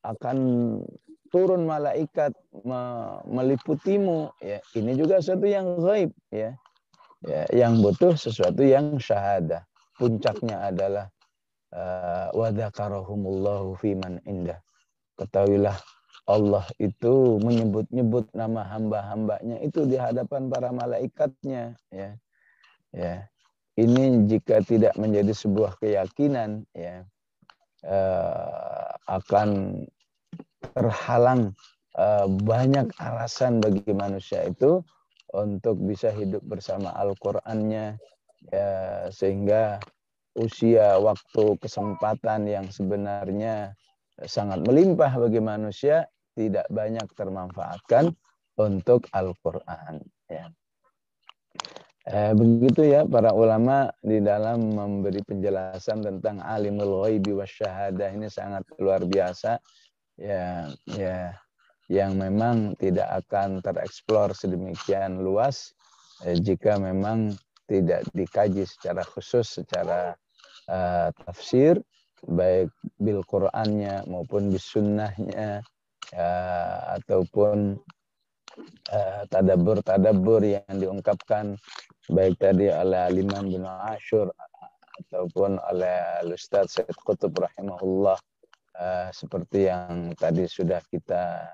akan turun malaikat meliputimu ya, ini juga sesuatu yang gaib ya. Ya, yang butuh sesuatu yang syahadah. Puncaknya adalah wa dzakarahumullahu fiman indah. Ketahuilah Allah itu menyebut-nyebut nama hamba-hambanya itu di hadapan para malaikatnya ya. Ya. Ini jika tidak menjadi sebuah keyakinan ya, akan terhalang banyak alasan bagi manusia itu untuk bisa hidup bersama Al-Qur'annya ya, sehingga usia, waktu, kesempatan yang sebenarnya sangat melimpah bagi manusia tidak banyak termanfaatkan untuk Al-Qur'an ya. Begitu ya para ulama di dalam memberi penjelasan tentang alimul ghaibi wasyahadah, ini sangat luar biasa ya, ya, yang memang tidak akan tereksplor sedemikian luas jika memang tidak dikaji secara khusus, secara tafsir, baik bil Qur'annya maupun bis sunnahnya ataupun tadabbur yang diungkapkan baik tadi oleh Imam bin Ashur ataupun oleh Ustaz Said Qutb rahimahullah, seperti yang tadi sudah kita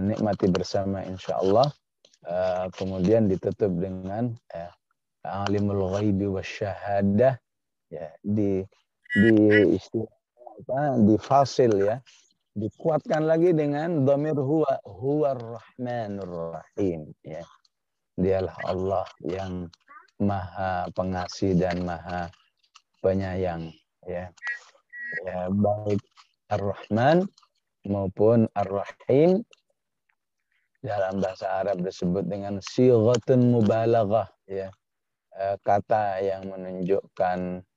nikmati bersama insyaallah. Kemudian ditutup dengan alimul ghaibi wasyahadah, ya, di fasil, ya, dikuatkan lagi dengan dhamir huwa rahmanur rahim, ya. Dialah Allah yang maha pengasih dan maha penyayang, ya. Ya, baik Ar-Rahman maupun Ar-Rahim dalam bahasa Arab disebut dengan sighatun mubalaghah, ya, kata yang menunjukkan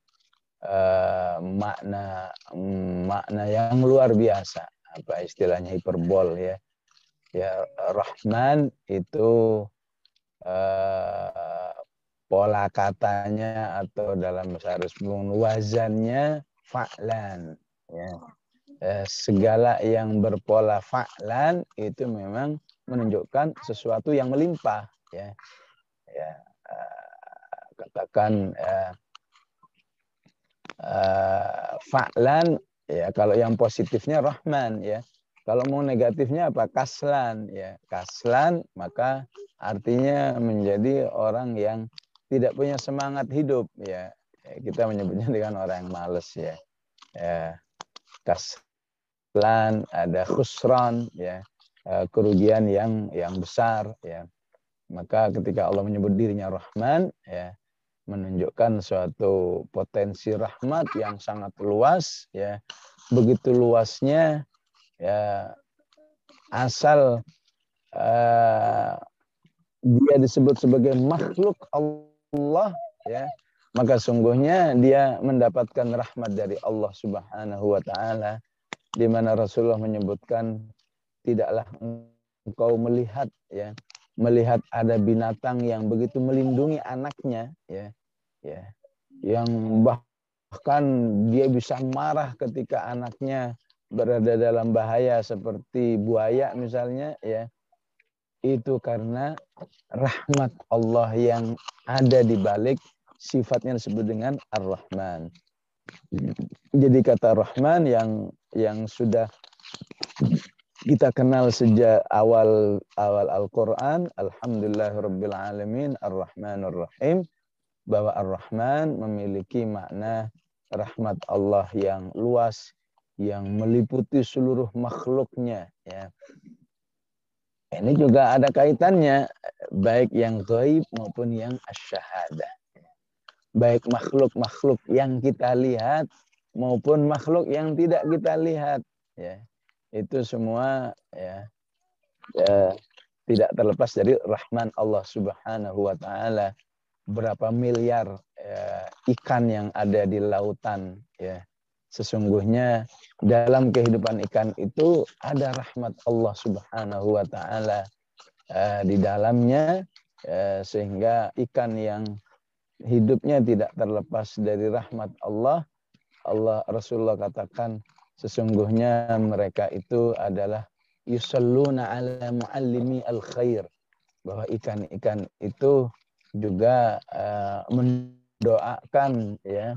makna yang luar biasa, apa istilahnya, hiperbol, ya. Ya, Rahman itu pola katanya atau dalam bahasa Arab wazannya fa'lan, ya. Segala yang berpola fa'lan itu memang menunjukkan sesuatu yang melimpah, ya. Ya, katakan fa'lan, ya, kalau yang positifnya Rahman, ya. Kalau mau negatifnya apa? Kaslan, ya. Kaslan maka artinya menjadi orang yang tidak punya semangat hidup, ya. Kita menyebutnya dengan orang yang malas, ya. Ya. Kaslan, ada khusran, ya. Kerugian yang besar, ya. Maka ketika Allah menyebut dirinya Rahman, ya, menunjukkan suatu potensi rahmat yang sangat luas, ya. Begitu luasnya, ya, asal dia disebut sebagai makhluk Allah, ya, maka sungguhnya dia mendapatkan rahmat dari Allah Subhanahu wa taala, di mana Rasulullah menyebutkan tidaklah engkau melihat, ya, melihat ada binatang yang begitu melindungi anaknya, ya, ya, yang bahkan dia bisa marah ketika anaknya berada dalam bahaya seperti buaya misalnya, ya. Itu karena rahmat Allah yang ada di balik sifatnya disebut dengan Ar-Rahman. Jadi kata Rahman yang sudah kita kenal sejak awal Al-Quran, Alhamdulillahirabbil alamin, Ar-Rahmanur Rahim, bahwa Ar-Rahman memiliki makna rahmat Allah yang luas, yang meliputi seluruh makhluknya, ya. Ini juga ada kaitannya, baik yang ghaib maupun yang asyahadah. Baik makhluk-makhluk yang kita lihat maupun makhluk yang tidak kita lihat, ya. Itu semua, ya, tidak terlepas dari rahman Allah Subhanahu wa taala. Berapa miliar ikan yang ada di lautan, ya. Sesungguhnya dalam kehidupan ikan itu ada rahmat Allah Subhanahu wa taala di dalamnya, sehingga ikan yang hidupnya tidak terlepas dari rahmat Allah, Rasulullah katakan sesungguhnya mereka itu adalah yusalluna ala muallimi al-khair, bahwa ikan-ikan itu juga mendoakan, ya,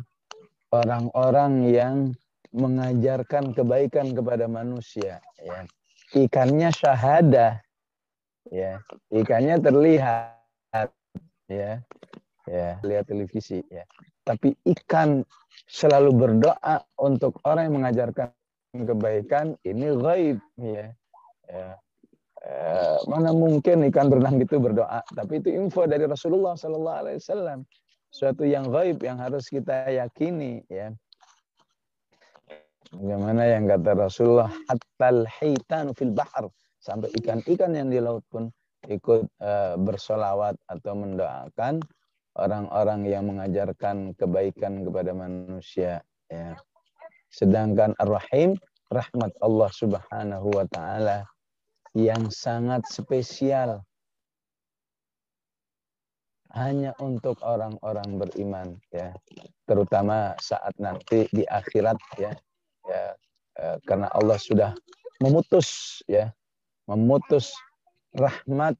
orang-orang yang mengajarkan kebaikan kepada manusia, ya. Ikannya syahadah, ya, ikannya terlihat, ya, ya, lihat televisi, ya. Tapi ikan selalu berdoa untuk orang yang mengajarkan kebaikan, ini ghaib, ya. Ya. Mana mungkin ikan berenang itu berdoa, tapi itu info dari Rasulullah SAW, suatu yang ghaib yang harus kita yakini, ya. Bagaimana yang kata Rasulullah, hatal hitan fil bahr, sampai ikan-ikan yang di laut pun ikut bersolawat atau mendoakan orang-orang yang mengajarkan kebaikan kepada manusia, ya. Sedangkan Ar-Rahim, rahmat Allah Subhanahu wa taala yang sangat spesial hanya untuk orang-orang beriman, ya. Terutama saat nanti di akhirat, ya. Ya, karena Allah sudah memutus, ya, memutus rahmat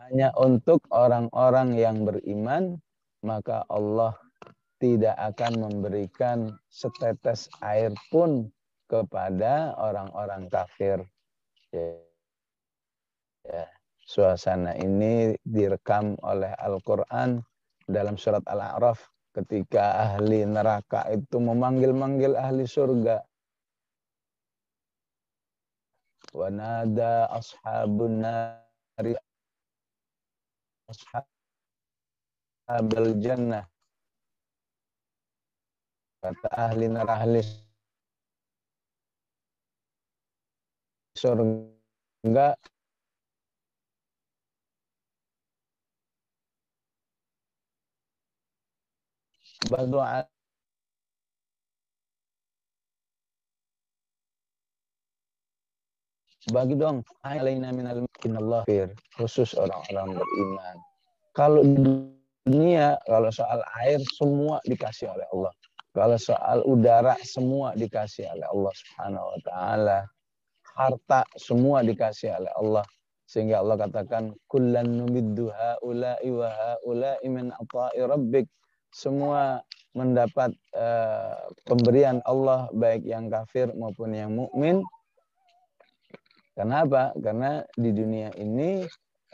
hanya untuk orang-orang yang beriman, maka Allah tidak akan memberikan setetes air pun kepada orang-orang kafir. Ya. Suasana ini direkam oleh Al-Quran dalam surat Al-A'raf ketika ahli neraka itu memanggil-manggil ahli surga. Wa nada ashabun nari ashabal jannah. Kata ahli neraka, ahli surga, berdoa bagi dong alaina minal Allah khusus orang-orang beriman. Kalau di dunia, kalau soal air semua dikasih oleh Allah. Kalau soal udara semua dikasih oleh Allah Subhanahu wa taala. Harta semua dikasih oleh Allah. Sehingga Allah katakan kullan numiddu haula'i wa haula'i min ata'i rabbik. Semua mendapat pemberian Allah baik yang kafir maupun yang mukmin. Kenapa? Karena di dunia ini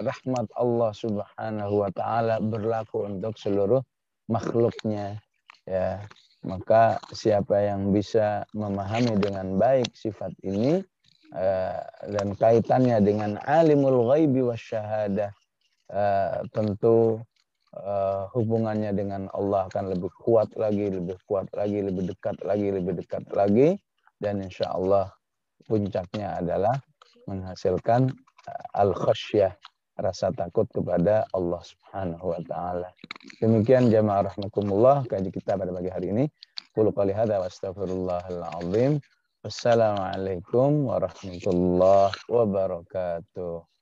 rahmat Allah Subhanahu wa taala berlaku untuk seluruh makhluknya. Ya, maka siapa yang bisa memahami dengan baik sifat ini dan kaitannya dengan alimul ghaibi wasyahadah, tentu hubungannya dengan Allah akan lebih kuat lagi, lebih kuat lagi, lebih dekat lagi, lebih dekat lagi, dan insya Allah puncaknya adalah menghasilkan al-khasyah, rasa takut kepada Allah Subhanahu wa taala. Demikian jamaah rahmatullah kaji kita pada pagi hari ini. Qul qali hadza wa astaghfirullahal azim. Wassalamualaikum warahmatullahi wabarakatuh.